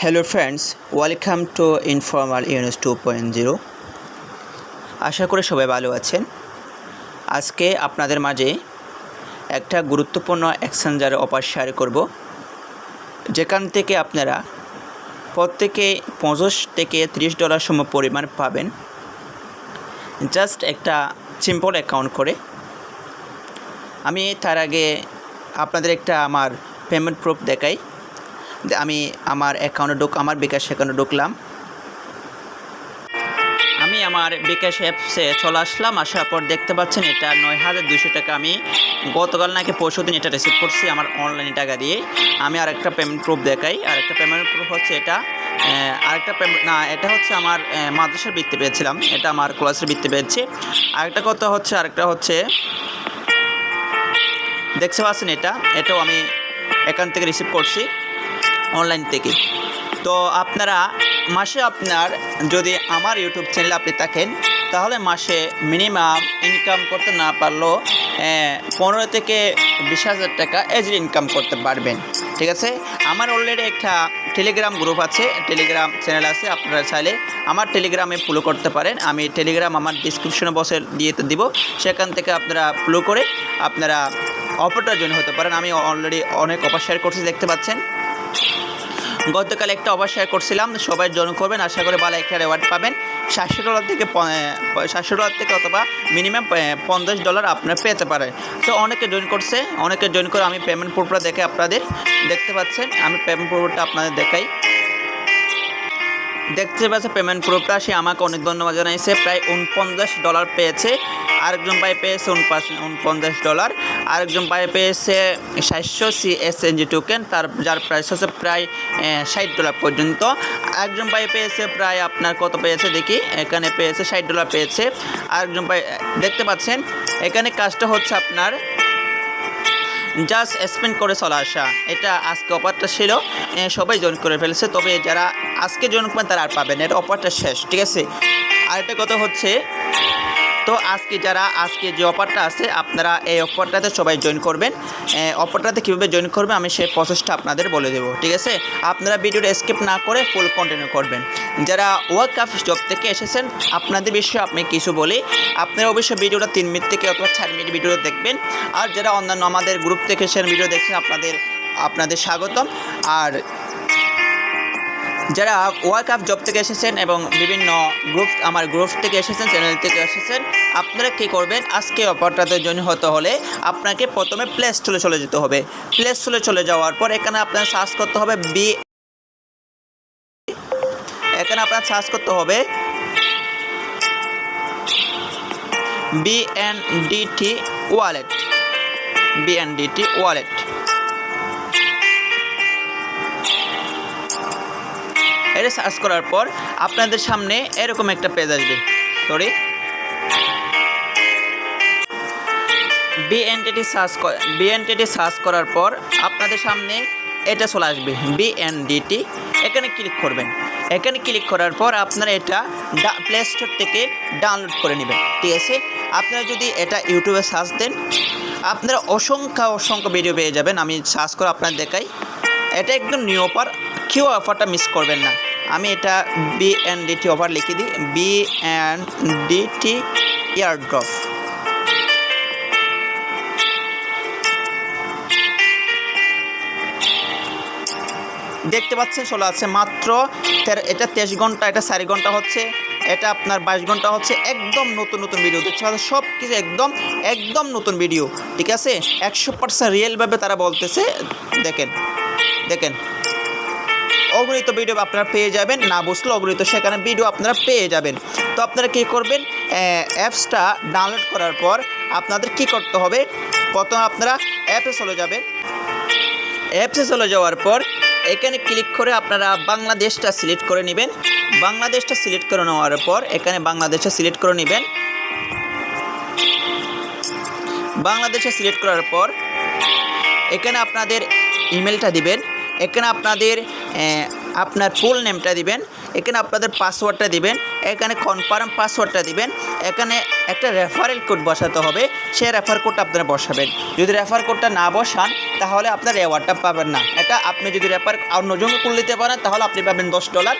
Hello friends, welcome to informal ইউনিস 2.0। আশা করি সবাই ভালো আছেন। আজকে আপনাদের মাঝে একটা গুরুত্বপূর্ণ এক্সচেঞ্জার অফার শেয়ার করব, যেখান থেকে আপনারা প্রত্যেকে 25 থেকে $30 সম পরিমাণ পাবেন, জাস্ট একটা সিম্পল অ্যাকাউন্ট করে। আমি তার আগে আপনাদের একটা আমার পেমেন্ট প্রুফ দেখাই। আমি আমার বিকাশ অ্যাকাউন্টে ঢুকলাম। আমি আমার বিকাশ অ্যাপসে চলে আসলাম। আসার পর দেখতে পাচ্ছেন এটা 9,200 টাকা আমি গতকাল নাকি পরশুদিন এটা রিসিভ করছি আমার অনলাইনে টাকা দিয়ে। আমি আরেকটা পেমেন্ট প্রুফ দেখাই। আরেকটা পেমেন্ট প্রুফ হচ্ছে এটা এটা হচ্ছে আমার মাদ্রাসার বৃত্তি পেয়েছিলাম, এটা আমার ক্লাসের বৃত্তি পেয়েছি। আরেকটা হচ্ছে দেখতে পাচ্ছেন এটাও আমি এখান থেকে রিসিভ করছি অনলাইন থেকে। তো আপনারা মাসে আপনার যদি আমার ইউটিউব চ্যানেলে আপনি থাকেন, তাহলে মাসে মিনিমাম ইনকাম করতে না পারলেও 15 থেকে 20,000 টাকা এজের ইনকাম করতে পারবেন। ঠিক আছে, আমার অলরেডি একটা টেলিগ্রাম গ্রুপ আছে, টেলিগ্রাম চ্যানেল আছে। আপনারা চাইলে আমার টেলিগ্রামে ফলো করতে পারেন। আমি টেলিগ্রাম আমার ডিসক্রিপশনে বসে দিয়ে দিব, সেখান থেকে আপনারা ফলো করে আপনারা অফারটা জয়েন হতে পারেন। আমি অলরেডি অনেক অফার শেয়ার করছি, দেখতে পাচ্ছেন। গতকাল একটা অফার শেয়ার করছিলাম, সবাই জয়েন করবেন, আশা করি ভালো একটা রেওয়ার্ড পাবেন। $700 থেকে অথবা মিনিমাম $50 আপনারা পেতে পারেন। তো অনেকে জয়েন করে আমি পেমেন্ট প্রুফটা দেখে আপনাদের দেখতে পাচ্ছেন। আমি পেমেন্ট প্রুফটা আপনাদের দেখাই। দেখতে পাচ্ছে পেমেন্ট প্রুফটা, সে আমাকে অনেক ধন্যবাদ জানাইছে। প্রায় $49 পেয়েছে। আরেকজন ভাই পেয়েছে $49, আরেকজন ভাই পেয়েছে 700 CSNG টোকেন, যার প্রাইস হচ্ছে প্রায় $60 পর্যন্ত। আরেকজন ভাই পেয়েছে প্রায় আপনার কত পেয়েছে দেখি, এখানে পেয়েছে $60 পেয়েছে। আরেকজন ভাই দেখতে পাচ্ছেন এখানে কাজটা হচ্ছে আপনার জাস্ট স্পেন্ড করে চলে আসা। এটা আজকে অফারটা ছিল, সবাই জয়েন করে ফেলেছে। তবে যারা আজকে জয়েন করবেন তারা আর পাবেন, এটা অফারটা শেষ। ঠিক আছে, আরেকটা কথা হচ্ছে, তো আজকে যে অফারটা আছে আপনারা এই অফারটাতে সবাই জয়েন করবেন। অফারটাতে কীভাবে জয়েন করবেন আমি সেই প্রসেসটা আপনাদের বলে দেবো। ঠিক আছে, আপনারা ভিডিওটা স্কিপ না করে ফুল কন্টিনিউ করবেন। যারা ওয়াকাফ জব থেকে এসেছেন আপনাদের বিষয়ে আমি কিছু বলি। আপনারা অবশ্যই ভিডিওটা 3 মিনিট থেকে অথবা 4 মিনিট ভিডিও দেখবেন। আর যারা অন্যান্য আমাদের গ্রুপ থেকে এসে ভিডিও দেখছেন আপনাদের স্বাগতম। আর যারা ওয়াকাফ জব থেকে এসেছেন এবং বিভিন্ন আমার গ্রুপ থেকে এসেছেন, চ্যানেল থেকে এসেছেন, আপনারা কী করবেন, আজকে অফারটাতে জয়েন হতে হলে আপনাকে প্রথমে প্লে স্টোরে চলে যেতে হবে। প্লে স্টোরে চলে যাওয়ার পর এখানে আপনার সার্চ করতে হবে BNDT ওয়ালেট। এটা সার্চ করার পর আপনাদের সামনে এরকম একটা পেজ আসবে। BNDT সার্চ করার পর আপনাদের সামনে এটা চলে আসবে BNDT। এখানে ক্লিক করবেন। এখানে ক্লিক করার পর আপনারা এটা প্লে স্টোর থেকে ডাউনলোড করে নেবেন। ঠিক আছে, আপনারা যদি এটা ইউটিউবে সার্চ দেন আপনারা অসংখ্য ভিডিও পেয়ে যাবেন। আমি সার্চ করে আপনাদের দেখাই। এটা একদম নিউ অফার, কেউ অফারটা মিস করবেন না। আমি এটা BNDT অফার লিখে দিই, BNDT এয়ারড্রপ। দেখতে পাচ্ছেন চলে আছে মাত্র এটা 23 ঘন্টা, এটা 4 ঘন্টা হচ্ছে, এটা আপনার 22 ঘন্টা হচ্ছে। একদম নতুন ভিডিও দেখতে পাচ্ছেন, সব কিছু একদম নতুন ভিডিও। ঠিক আছে, 100% রিয়েলভাবে তারা বলতেছে। দেখেন অগণিত ভিডিও আপনারা পেয়ে যাবেন, না বুঝলে অগণিত সেখানে ভিডিও আপনারা পেয়ে যাবেন। তো আপনারা কী করবেন, অ্যাপসটা ডাউনলোড করার পর আপনাদের কি করতে হবে, প্রথম আপনারা অ্যাপে চলে যাবেন। অ্যাপসে চলে যাওয়ার পর এখানে ক্লিক করে আপনারা বাংলাদেশটা সিলেক্ট করে নেবেন। বাংলাদেশটা সিলেক্ট করে নেওয়ার পর এখানে বাংলাদেশটা সিলেক্ট করে নেবেন। বাংলাদেশে সিলেক্ট করার পর এখানে আপনাদের ইমেলটা দিবেন। এখানে আপনাদের আপনার ফুল নেমটা দিবেন, এখানে আপনাদের পাসওয়ার্ডটা দিবেন, এখানে কনফার্ম পাসওয়ার্ডটা দিবেন, এখানে একটা রেফারেল কোড বসাতে হবে, সেই রেফার কোডটা আপনারা বসাবেন। যদি রেফার কোডটা না বসান তাহলে আপনার রেওয়ার্ডটা পাবেন না। এটা আপনি যদি রেফার অন্যজনকে করে দিতে পারেন তাহলে আপনি পাবেন $10।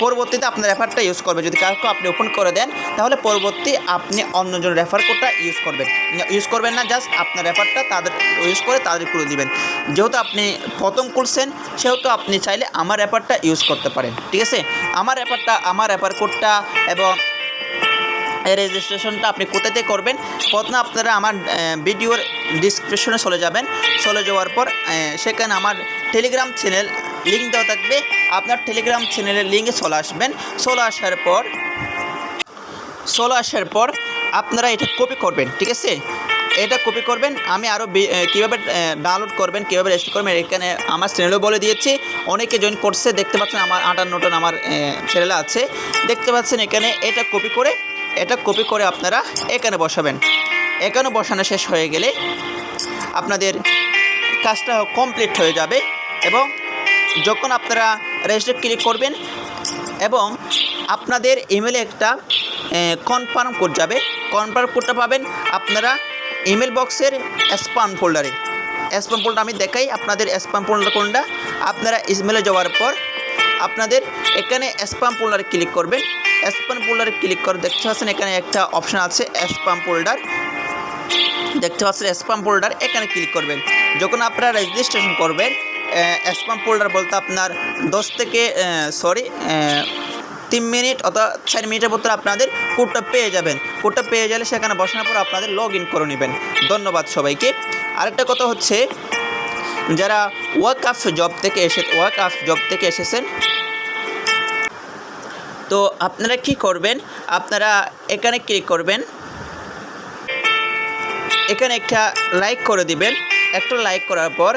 পরবর্তীতে আপনার রেফারটা ইউজ করবেন। যদি কাউকে আপনি ওপেন করে দেন তাহলে পরবর্তী আপনি অন্যজন রেফার কোডটা ইউজ করবেন না, জাস্ট আপনার রেফারটা তাদের ইউজ করে তাদের করে দিবেন। যেহেতু আপনি প্রথম খুলছেন সেহেতু আপনি চাইলে আমার রেফারটা ইউজ করতে পারেন, ঠিক আছে। আমার রেফার কোডটা এবং এই রেজিস্ট্রেশনটা আপনি কোথা থেকে করবেন? প্রথমে আপনারা আমার ভিডিওর ডিসক্রিপশনে চলে যাবেন। চলে যাওয়ার পর সেখানে আমার টেলিগ্রাম চ্যানেল লিঙ্ক দেওয়া থাকবে। আপনার টেলিগ্রাম চ্যানেলের লিঙ্কে চলে আসবেন। চলে আসার পর আপনারা এটা কপি করবেন, ঠিক আছে। এটা কপি করবেন। আমি আরও কীভাবে ডাউনলোড করবেন, কীভাবে রেজিস্টার করবেন এখানে আমার চ্যানেলেও বলে দিয়েছি। অনেকে জয়েন করছে, দেখতে পাচ্ছেন আমার 58জন আমার চ্যানেলে আছে, দেখতে পাচ্ছেন এখানে। এটা কপি করে আপনারা এখানে বসাবেন। এখানে বসানো শেষ হয়ে গেলে আপনাদের কাজটা কমপ্লিট হয়ে যাবে এবং যখন আপনারা রেজিস্টার ক্লিক করবেন এবং আপনাদের ইমেলে একটা কনফার্ম কোড যাবে। কনফার্ম কোডটা পাবেন আপনারা ইমেল বক্সের স্প্যাম ফোল্ডারে। স্প্যাম ফোল্ডার আমি দেখাই আপনাদের স্প্যাম ফোল্ডার কোনটা। আপনারা ইমেলে যাওয়ার পর আপনাদের এখানে স্প্যাম ফোল্ডারে ক্লিক করবেন। স্প্যাম ফোল্ডারে ক্লিক করে দেখতে পাচ্ছেন এখানে একটা অপশান আছে স্প্যাম ফোল্ডার, দেখতে পাচ্ছেন স্প্যাম ফোল্ডার, এখানে ক্লিক করবেন। যখন আপনারা রেজিস্ট্রেশন করবেন স্প্যাম ফোল্ডার বলতে আপনার 3 মিনিট অথবা 4 মিনিটের ভিতরে আপনাদের কোডটা পেয়ে যাবেন। কোডটা পেয়ে গেলে সেখানে বসানোর পর আপনাদের লগ ইন করে নেবেন। ধন্যবাদ সবাইকে। আরেকটা কথা হচ্ছে, যারা ওয়াকআফ জব থেকে এসেছেন তো আপনারা কি করবেন, আপনারা এখানে ক্লিক করবেন, এখানে একটা লাইক করে দিবেন। একটা লাইক করার পর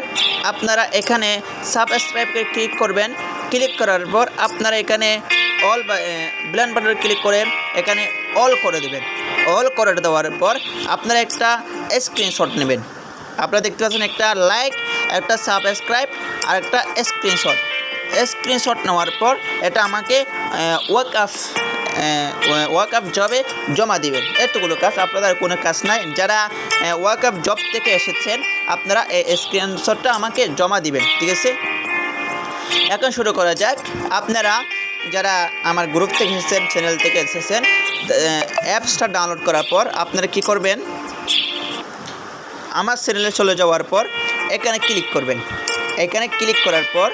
আপনারা এখানে সাবস্ক্রাইব করে ক্লিক করবেন। ক্লিক করার পর আপনারা এখানে অল ব্ল্যান্ড বাটনে ক্লিক করে এখানে অল করে দেবেন। অল করে দেওয়ার পর আপনারা একটা স্ক্রিনশট নেবেন। আপনারা দেখতে পাচ্ছেন একটা লাইক, একটা সাবস্ক্রাইব আর একটা স্ক্রিনশট নেওয়ার পর এটা আমাকে ওয়াকআফ জবে জমা দিবেন। এতগুলো কাজ, আপনাদের কোনো কাজ নাই। যারা ওয়াকআফ জব থেকে এসেছেন আপনারা এই স্ক্রিনশটটা আমাকে জমা দিবেন, ঠিক আছে। এখন শুরু করা যাক। আপনারা যারা আমার গ্রুপ থেকে এসেছেন, চ্যানেল থেকে এসেছেন, অ্যাপসটা ডাউনলোড করার পর আপনারা কি করবেন, আমার চ্যানেলে চলে যাওয়ার পর এখানে ক্লিক করবেন। এখানে ক্লিক করার পর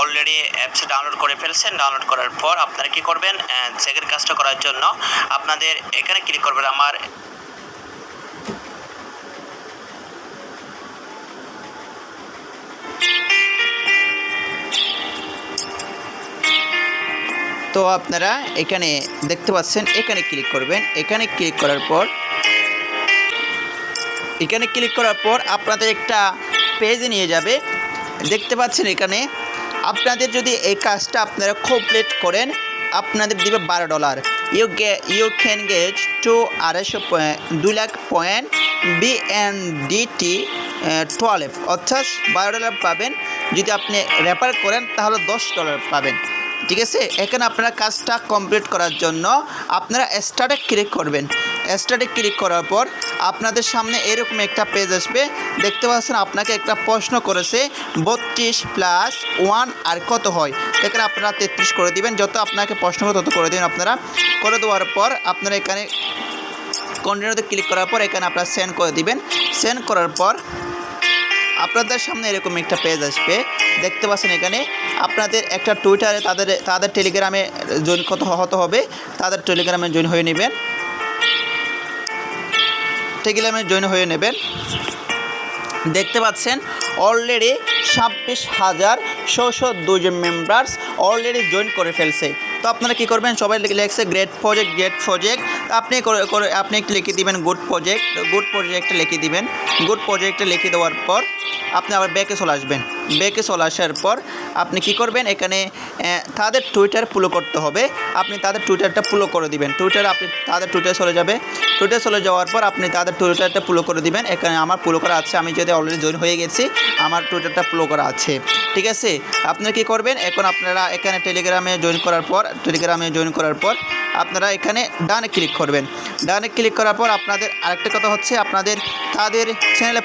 অলরেডি অ্যাপস ডাউনলোড করে ফেলছেন। ডাউনলোড করার পর আপনারা কি করবেন, চেকের কাজটা করার জন্য আপনাদের এখানে ক্লিক করবেন। আমার তো আপনারা এখানে দেখতে পাচ্ছেন, এখানে ক্লিক করবেন। এখানে ক্লিক করার পর আপনাদের একটা পেজে নিয়ে যাবে। দেখতে পাচ্ছেন এখানে আপনাদের যদি এই কাজটা আপনারা কমপ্লিট করেন আপনাদের দিবে $12 you can get to 2,00,000 point BNDT 12 অর্থাৎ $12 পাবেন। যদি আপনি রেফার করেন তাহলে $10 পাবেন। ঠিক আছে, এখানে আপনারা কাজটা কমপ্লিট করার জন্য আপনারা স্টার্টে ক্লিক করবেন। স্টার্টে ক্লিক করার পর আপনাদের সামনে এরকম একটা পেজ আসবে। দেখতে পাচ্ছেন আপনাকে একটা প্রশ্ন করেছে 32 + 1 আর কত হয়। এখানে আপনারা 33 করে দিবেন। যত আপনাকে প্রশ্ন করে তত করে দিবেন। আপনারা করে দেওয়ার পর আপনারা এখানে কন্টিনিউতে ক্লিক করার পর এখানে আপনারা সেন্ড করে দিবেন। সেন্ড করার পর আপনাদের সামনে এরকম একটা পেজ আসবে। দেখতে পাচ্ছেন এখানে আপনাদের একটা টুইটারে তাদের টেলিগ্রামে জয়েন হতে হবে। তাদের টেলিগ্রামে জয়েন হয়ে নেবেন। টেলিগ্রামে জয়েন হয়ে নেবেন। দেখতে পাচ্ছেন অলরেডি 26,602 জন মেম্বার্স অলরেডি জয়েন করে ফেলছে। তো আপনারা কী করবেন, সবাই লিখছে গ্রেট প্রজেক্ট। আপনি একটু লিখে দিবেন গুড প্রজেক্টটা লিখে দিবেন। গুড প্রজেক্টটা লিখে দেওয়ার পর আপনি আবার ব্যাকে চলে আসবেন। ব্যাকে চলে আসার পর আপনি কি করবেন, এখানে তাদের টুইটার ফলো করতে হবে। আপনি তাদের টুইটারটা ফলো করে দিবেন। আপনি তাদের টুইটারে চলে যাবে। টুইটারে চলে যাওয়ার পর আপনি তাদের টুইটারটা ফলো করে দিবেন। এখানে আমার ফলো করা আছে, আমি যদি অলরেডি জয়েন হয়ে গেছি আমার টুইটারটা ফলো করা আছে। ঠিক আছে, আপনারা কী করবেন, এখন আপনারা এখানে টেলিগ্রামে জয়েন করার পর আপনারা এখানে ডানে ক্লিক করবেন। ডানে ক্লিক করার পর আপনাদের আরেকটা কথা হচ্ছে তাদের চ্যানেলে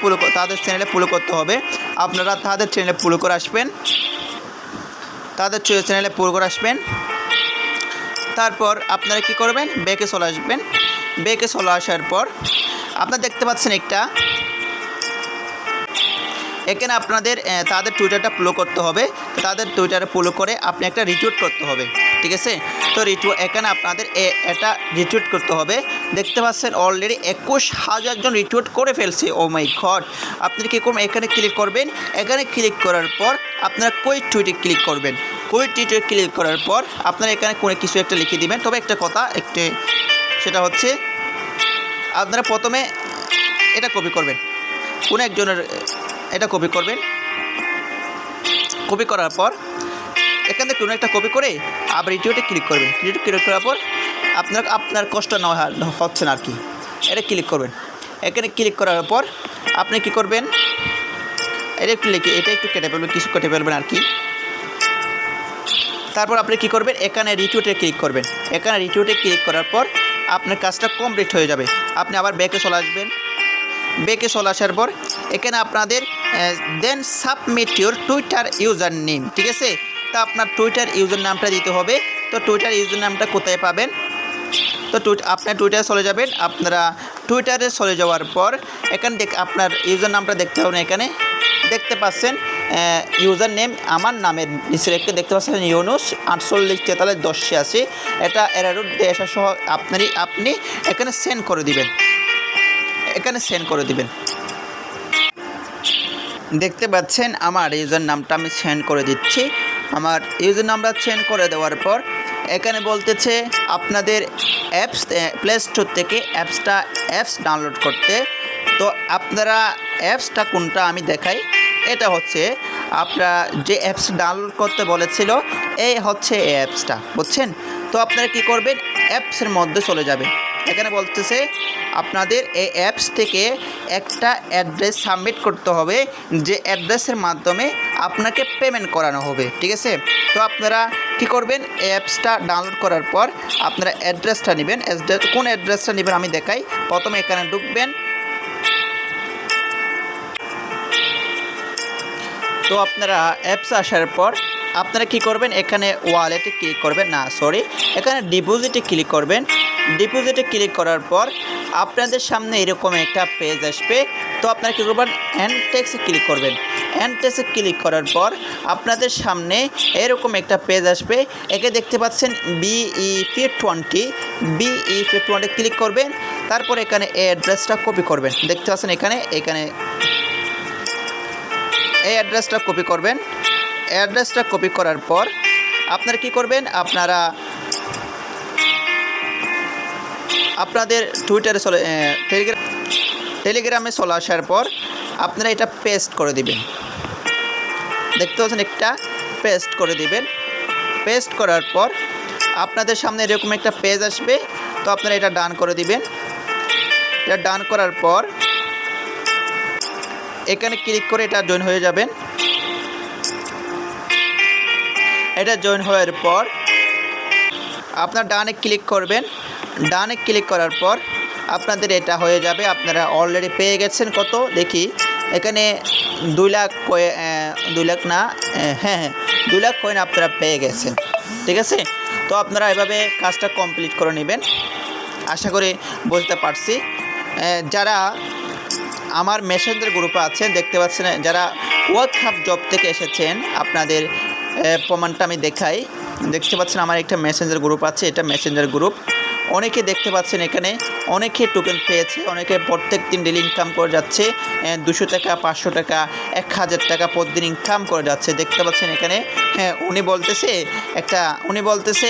ফলো করতে হবে। আপনারা তাদের চ্যানেলে ফলো করে আসবেন। তারপর আপনারা কি করবেন, ব্যাকে চলে আসবেন। ব্যাকে চলে আসার পর আপনারা দেখতে পাচ্ছেন এখানে আপনাদের তাদের টুইটারটা ফলো করতে হবে। তাদের টুইটারে ফলো করে আপনি একটা রিটুইট করতে হবে। ঠিক আছে, তো এখানে আপনাদের এটা রিটুইট করতে হবে। দেখতে পাচ্ছেন অলরেডি 21,000 জন রিটুইট করে ফেলছে। ও মাই গড! আপনি কী করবেন, এখানে ক্লিক করবেন। এখানে ক্লিক করার পর আপনারা টুইটে ক্লিক করবেন। টুইটে ক্লিক করার পর আপনারা এখানে কোনো কিছু একটা লিখে দিবেন। তবে একটা কথা সেটা হচ্ছে আপনারা প্রথমে এটা কপি করবেন। কোনো একজনের এটা কপি করবেন। কপি করার পর এখান থেকে কোনো একটা কপি করে আবার রিটুইটে ক্লিক করবেন। ক্লিক করার পর আপনার কষ্ট নেওয়া হচ্ছে না আর কি, এটা ক্লিক করবেন। এখানে ক্লিক করার পর আপনি কি করবেন, এটা একটু কেটে ফেলবেন, কিছু কেটে ফেলবেন আর কি। তারপর আপনি কি করবেন, এখানে রিটুইটে ক্লিক করবেন। এখানে রিটুইটে ক্লিক করার পর আপনার কাজটা কমপ্লিট হয়ে যাবে। আপনি আবার ব্যাকে চলে আসবেন। ব্যাকে চলে আসার পর এখানে আপনাদের then submit your Twitter user name. ঠিক আছে, তা আপনার টুইটার ইউজার নামটা দিতে হবে। তো টুইটার ইউজার নামটা কোথায় পাবেন, তো আপনার টুইটারে চলে যাবেন। আপনারা টুইটারে চলে যাওয়ার পর এখানে আপনার ইউজার নামটা দেখতে হবে। এখানে দেখতে পাচ্ছেন ইউজার নেম আমার নামের নিচে রেখে দেখতে পাচ্ছেন ইউনুস 484310 এটা এরারুট দেশা সহ আপনি এখানে সেন্ড করে দিবেন। দেখতে পাচ্ছেন আমার ইউজার নামটা আমি সেন্ড করে দিচ্ছি। আমার ইউজার নামটা সেন্ড করে দেওয়ার পর এখানে বলতেছে আপনাদের প্লে স্টোর থেকে অ্যাপস ডাউনলোড করতে। তো আপনারা অ্যাপসটা কোনটা আমি দেখাই। এটা হচ্ছে আপনারা যে অ্যাপস ডাউনলোড করতে বলেছিল এই হচ্ছে এই অ্যাপসটা, বুঝছেন। তো আপনারা কি করবেন, অ্যাপসের মধ্যে চলে যাবেন। এখানে বলতেছে আপনাদের এই অ্যাপস থেকে একটা অ্যাড্রেস সাবমিট করতে হবে, যে অ্যাড্রেসের মাধ্যমে আপনাকে পেমেন্ট করানো হবে। ঠিক আছে, তো আপনারা কি করবেন, অ্যাপসটা ডাউনলোড করার পর আপনারা অ্যাড্রেসটা নেবেন। কোন অ্যাড্রেসটা নেবেন আমি দেখাই। প্রথমে এখানে ঢুকবেন। তো আপনারা অ্যাপস আসার পর আপনারা কি করবেন, এখানে ওয়ালেটে ক্লিক করবেন, এখানে ডিপোজিটে ক্লিক করবেন। ডিপোজিটে ক্লিক করার পর আপনাদের সামনে এরকম একটা পেজ আসবে। তো আপনারা কী করবেন, এন্ড টেক্সে ক্লিক করবেন। এন্ড টেক্সে ক্লিক করার পর আপনাদের সামনে এরকম একটা পেজ আসবে। একে দেখতে পাচ্ছেন BEP20 ক্লিক করবেন। তারপর এখানে এই অ্যাড্রেসটা কপি করবেন। দেখতে পাচ্ছেন এখানে এই অ্যাড্রেসটা কপি করবেন। অ্যাড্রেসটা কপি করার পর আপনারা কি করবেন, আপনাদের টুইটারে টেলিগ্রামে চলে আসার পর আপনারা এটা পেস্ট করে দিবেন। দেখতে পাচ্ছেন একটা পেস্ট করে দিবেন। পেস্ট করার পর আপনাদের সামনে এরকম একটা পেজ আসবে, তো আপনারা এটা ডান করে দিবেন। এটা ডান করার পর এখানে ক্লিক করে এটা জয়েন হয়ে যাবেন। এটা জয়েন হওয়ার পর আপনার ডানে ক্লিক করবেন। ডানে ক্লিক করার পর আপনাদের এটা হয়ে যাবে। আপনারা অলরেডি পেয়ে গেছেন কত দেখি, এখানে 2 লাখ 2 লাখ না, হ্যাঁ 2 লাখ কয়েন আপনারা পেয়ে গেছেন। ঠিক আছে, তো আপনারা এভাবে কাজটা কমপ্লিট করে নেবেন। আশা করি বুঝতে পারছি। যারা আমার মেসেঞ্জার গ্রুপে আছেন দেখতে পাচ্ছেন, যারা ওয়ার্ক হাব জব থেকে এসেছেন আপনাদের প্রমাণটা আমি দেখাই। দেখতে পাচ্ছেন আমার একটা মেসেঞ্জার গ্রুপ আছে, এটা মেসেঞ্জার গ্রুপ। অনেকে দেখতে পাচ্ছেন এখানে অনেকে টোকেন পেয়েছে, অনেকে প্রত্যেক দিন ডেলি ইনকাম করে যাচ্ছে 200 টাকা 500 টাকা 1000 টাকা প্রতিদিন ইনকাম করে যাচ্ছে। দেখতে পাচ্ছেন এখানে, হ্যাঁ উনি বলতেছে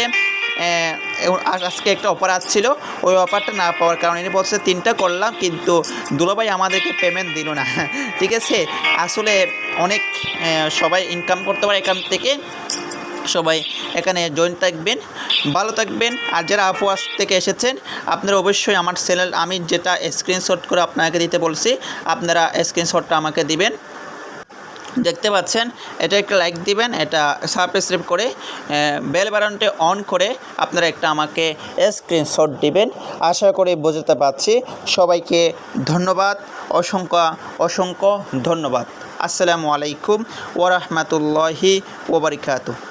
আজকে একটা অফার আসছিল, ওই অফারটা না পাওয়ার কারণে উনি বলছে 3টা করলাম কিন্তু দুলাভাই আমাদেরকে পেমেন্ট দিল না। ঠিক আছে, আসলে অনেক সবাই ইনকাম করতে পারে এখান থেকে। সবাই এখানে জয়েন থাকবেন, ভালো থাকবেন। আর যারা আপওয়ার্ক থেকে এসেছেন আপনারা অবশ্যই আমার চ্যানেল, আমি যেটা স্ক্রিনশট করে আপনাকে দিতে বলছি আপনারা স্ক্রিনশটটা আমাকে দিবেন। দেখতে পাচ্ছেন এটা একটা লাইক দিবেন, এটা সাবস্ক্রাইব করে বেল বাটনটা অন করে আপনারা একটা আমাকে স্ক্রিনশট দিবেন। আশা করি বুঝতে পারছি। সবাইকে ধন্যবাদ, অসংখ্য ধন্যবাদ। আসসালামু আলাইকুম ওয়া রাহমাতুল্লাহি ওয়া বারাকাতুহু।